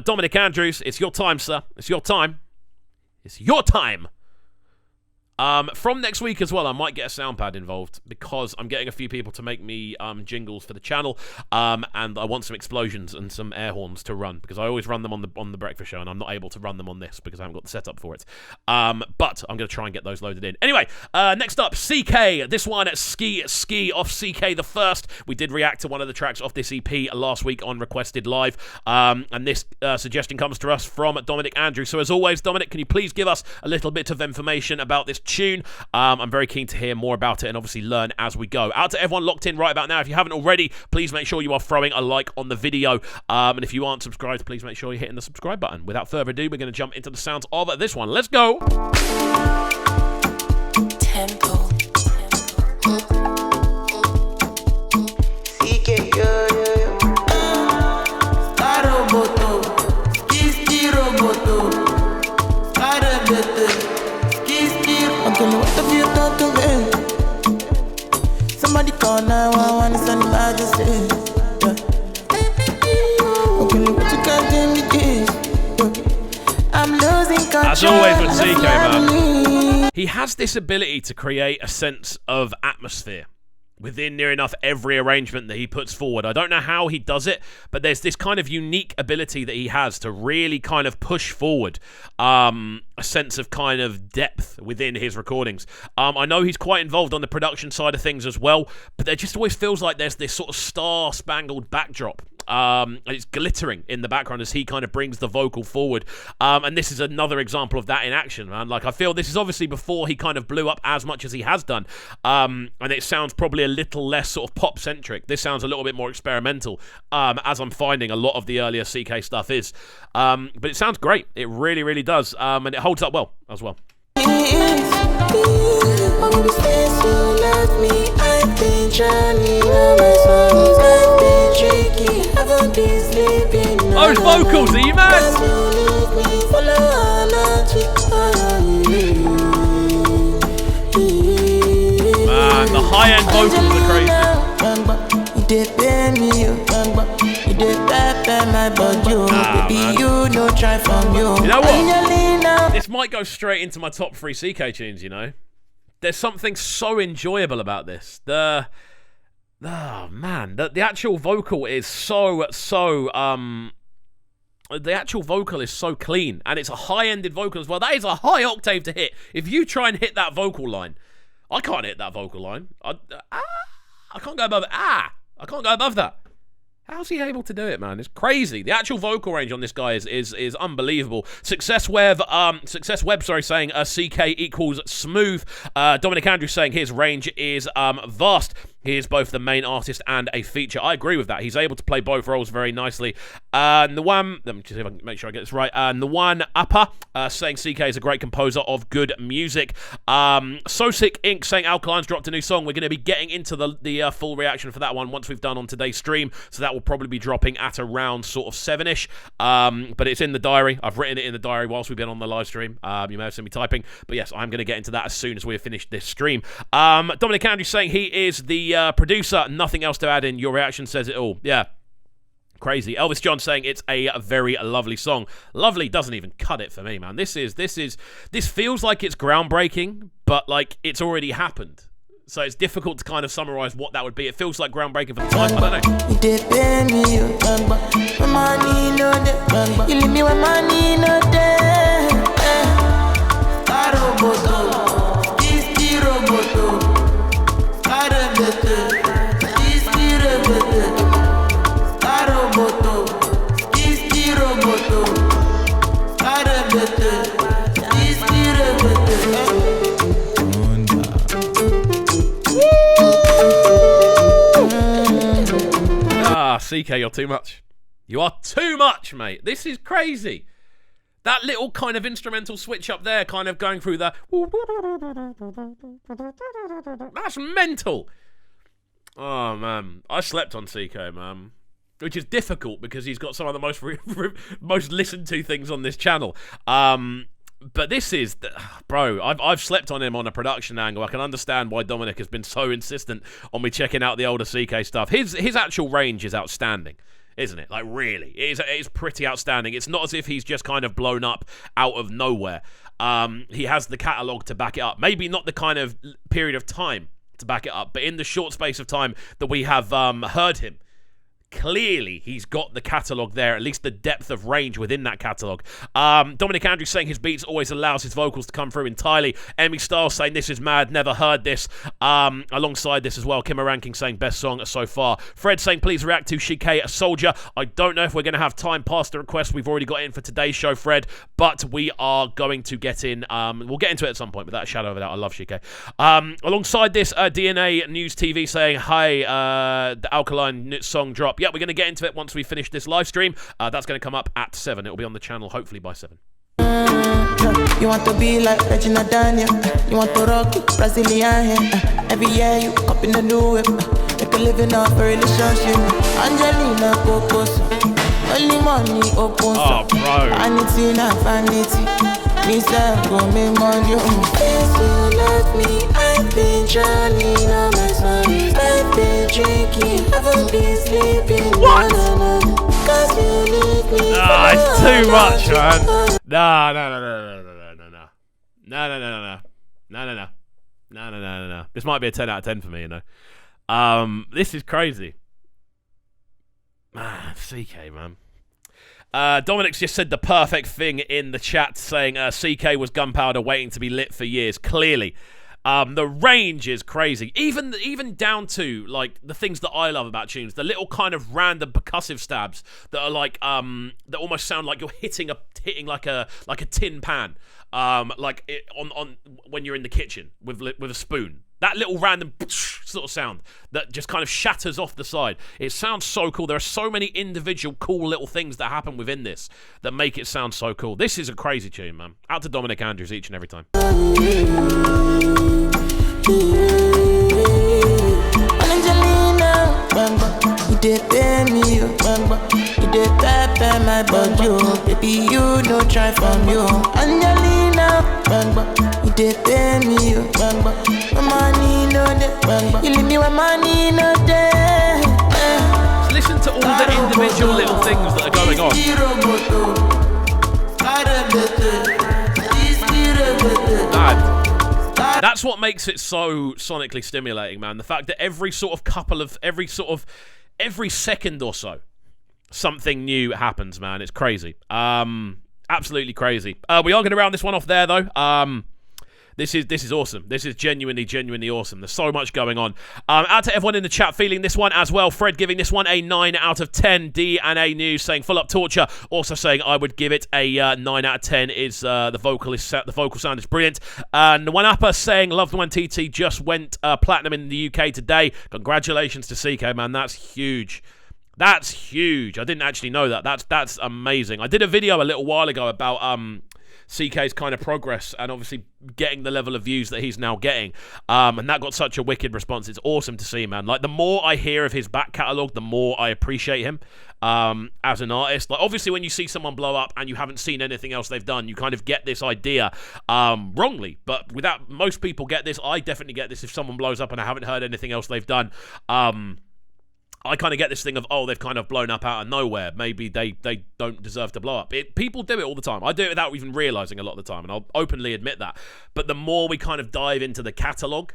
Dominic Andrews, it's your time, sir. It's your time. It's your time. From next week as well, I might get a sound pad involved because I'm getting a few people to make me jingles for the channel, and I want some explosions and some air horns to run because I always run them on the breakfast show, and I'm not able to run them on this because I haven't got the setup for it. But I'm going to try and get those loaded in. Anyway, next up, Ckay. This one at Ski off Ckay the First. We did react to one of the tracks off this EP last week on Requested Live, and this suggestion comes to us from Dominic Andrews. So as always, Dominic, can you please give us a little bit of information about this tune? I'm very keen to hear more about it and obviously learn as we go. Out to everyone locked in right about now. If you haven't already, please make sure you are throwing a like on the video. And if you aren't subscribed, please make sure you're hitting the subscribe button. Without further ado, we're going to jump into the sounds of this one. Let's go. Tempo. What have you done to me? Somebody call 911, it's an emergency. Okay, what you got in the keys? I'm losing control. As always with Ckay, man, he has this ability to create a sense of atmosphere within near enough every arrangement that he puts forward. I don't know how he does it, but there's this kind of unique ability that he has to really kind of push forward a sense of kind of depth within his recordings. I know he's quite involved on the production side of things as well, but there just always feels like there's this sort of star-spangled backdrop. And it's glittering in the background as he kind of brings the vocal forward, and this is another example of that in action, man. Like, I feel this is obviously before he kind of blew up as much as he has done, and it sounds probably a little less sort of pop centric. This sounds a little bit more experimental, as I'm finding a lot of the earlier Ckay stuff is, but it sounds great. It really, really does, and it holds up well as well. Those vocals, are you mad? Man, the high-end vocals are crazy. You know what? This might go straight into my top 3 Ckay tunes, you know? There's something so enjoyable about this. Oh man, the actual vocal is the actual vocal is so clean, and it's a high-ended vocal as well. That is a high octave to hit. If you try and hit that vocal line, I can't hit that vocal line. I can't go above it. I can't go above that. How's he able to do it, man? It's crazy. The actual vocal range on this guy is unbelievable. Success Web saying Ckay equals smooth. Dominic Andrews saying his range is vast. He is both the main artist and a feature. I agree with that. He's able to play both roles very nicely. And the one, let me just see if I can make sure I get this right. And the one upper saying Ckay is a great composer of good music. So Sick Inc. saying Alkaline's dropped a new song. We're going to be getting into the full reaction for that one once we've done on today's stream. So that will probably be dropping at around sort of 7-ish. But it's in the diary. I've written it in the diary whilst we've been on the live stream. You may have seen me typing. But yes, I'm going to get into that as soon as we have finished this stream. Dominic Andrews saying he is the producer. Nothing else to add in. Your reaction says it all. Yeah. Crazy. Elvis John saying it's a very lovely song. Lovely doesn't even cut it for me, man. This feels like it's groundbreaking, but like it's already happened. So it's difficult to kind of summarize what that would be. It feels like groundbreaking for the time. I don't know. You leave me when money no there. Ckay, you're too much. You are too much, mate. This is crazy. That little kind of instrumental switch up there, kind of going through the... That's mental. Oh, man. I slept on Ckay, man. Which is difficult because he's got some of the most listened to things on this channel. But this is, bro, I've slept on him on a production angle. I can understand why Dominic has been so insistent on me checking out the older Ckay stuff. His actual range is outstanding. isn't it? Like, really. It is pretty outstanding. It's not as if he's just kind of blown up out of nowhere. He has the catalogue to back it up. Maybe not the kind of period of time to back it up, but in the short space of time that we have heard him, clearly he's got the catalogue there, at least the depth of range within that catalogue. Dominic Andrews saying his beats always allows his vocals to come through entirely. Emmy Styles saying this is mad, never heard this. Alongside this as well, Kimmer Ranking saying best song so far. Fred saying please react to Ckay, a soldier. I don't know if we're going to have time past the request we've already got in for today's show, Fred, but we are going to get in. We'll get into it at some point without a shadow of a doubt. I love Ckay. Alongside this, DNA News TV saying hi, the Alkaline song drop. Yeah, we're going to get into it once we finish this live stream. That's going to come up at 7. It'll be on the channel hopefully by 7. You want to be like Regina Daniel. You want to rock it, Brazilian. Every year you up in the new whip. Make a living off a relationship. Angelina Cocos. Only money open. Oh, bro. Vanity, not vanity. Me say go me money. If you love me, I've been drowning on my sorrows. I've been drinking, haven't been sleeping. What? Cause you need me. Nah, it's too much, man. No. This might be a 10 out of 10 for me, you know. This is crazy. Man, Ckay, man. Dominic's just said the perfect thing in the chat, saying Ckay was gunpowder waiting to be lit for years. Clearly. The range is crazy. Even down to like the things that I love about tunes, the little kind of random percussive stabs that are like that almost sound like you're hitting like a tin pan, like it, on when you're in the kitchen with a spoon. That little random sort of sound that just kind of shatters off the side. It sounds so cool. There are so many individual cool little things that happen within this that make it sound so cool. This is a crazy tune, man. Out to Dominic Andrews each and every time. You did pay me, you did pay my body, baby, you don't try from you. Angelina, you did pay me, my money no day, you leave me with money no day. Listen to all the individual little things that are going on. That's what makes it so sonically stimulating, man. The fact that every second or so, something new happens, man. It's crazy. Absolutely crazy. We are going to round this one off there, though. This is awesome. This is genuinely awesome. There's so much going on. Out to everyone in the chat feeling this one as well. Fred giving this one a 9 out of 10. DNA News saying full up torture. Also saying I would give it a 9 out of 10. Is the vocal sound is brilliant. And one upper saying loved one TT just went platinum in the UK today. Congratulations to Ckay, man. That's huge. That's huge. I didn't actually know that. That's amazing. I did a video a little while ago about Ckay's kind of progress and obviously getting the level of views that he's now getting, and that got such a wicked response. It's awesome to see, man. Like, the more I hear of his back catalogue, the more I appreciate him as an artist. Like, obviously when you see someone blow up and you haven't seen anything else they've done, you kind of get this idea wrongly, but without most people get this. I definitely get this if someone blows up and I haven't heard anything else they've done. I kind of get this thing of, oh, they've kind of blown up out of nowhere. Maybe they don't deserve to blow up. People do it all the time. I do it without even realising a lot of the time, and I'll openly admit that. But the more we kind of dive into the catalogue,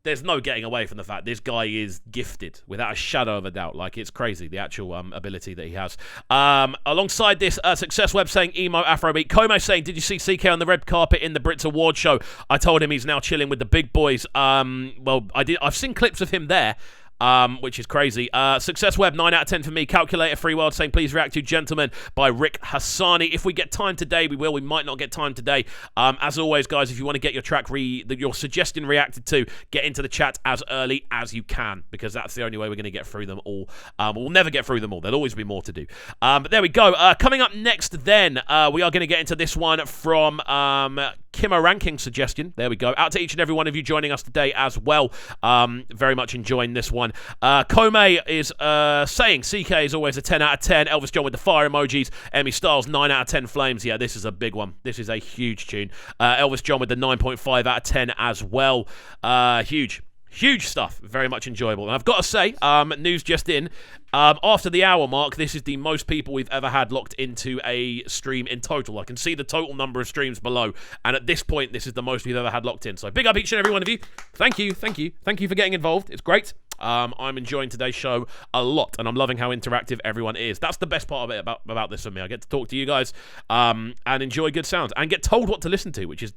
there's no getting away from the fact this guy is gifted, without a shadow of a doubt. Like, it's crazy, the actual ability that he has. Alongside this, Success Web saying emo Afrobeat. Como saying, did you see Ckay on the red carpet in the Brits Award show? I told him he's now chilling with the big boys. Well, I've seen clips of him there. Which is crazy. Success Web, 9 out of 10 for me. Calculator Free World saying, please react to Gentleman by Rick Hassani. If we get time today, we will. We might not get time today. As always, guys, if you want to get your track your suggestion reacted to, get into the chat as early as you can, because that's the only way we're going to get through them all. We'll never get through them all. There'll always be more to do. But there we go. Coming up next then, we are going to get into this one from Kimmer Ranking suggestion. There we go. Out to each and every one of you joining us today as well. Very much enjoying this one. Como is saying Ckay is always a 10 out of 10. Elvis John with the fire emojis. Emmy Styles, 9 out of 10 flames. Yeah, this is a big one. This is a huge tune. Elvis John with the 9.5 out of 10 as well. Huge. Huge stuff. Very much enjoyable. And I've got to say, news just in, after the hour mark, this is the most people we've ever had locked into a stream in total. I can see the total number of streams below, and at this point, this is the most we've ever had locked in. So big up each and every one of you. Thank you for getting involved. It's great. I'm enjoying today's show a lot, and I'm loving how interactive everyone is. That's the best part of it about this for me. I get to talk to you guys and enjoy good sounds and get told what to listen to, which is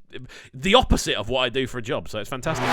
the opposite of what I do for a job. So it's fantastic.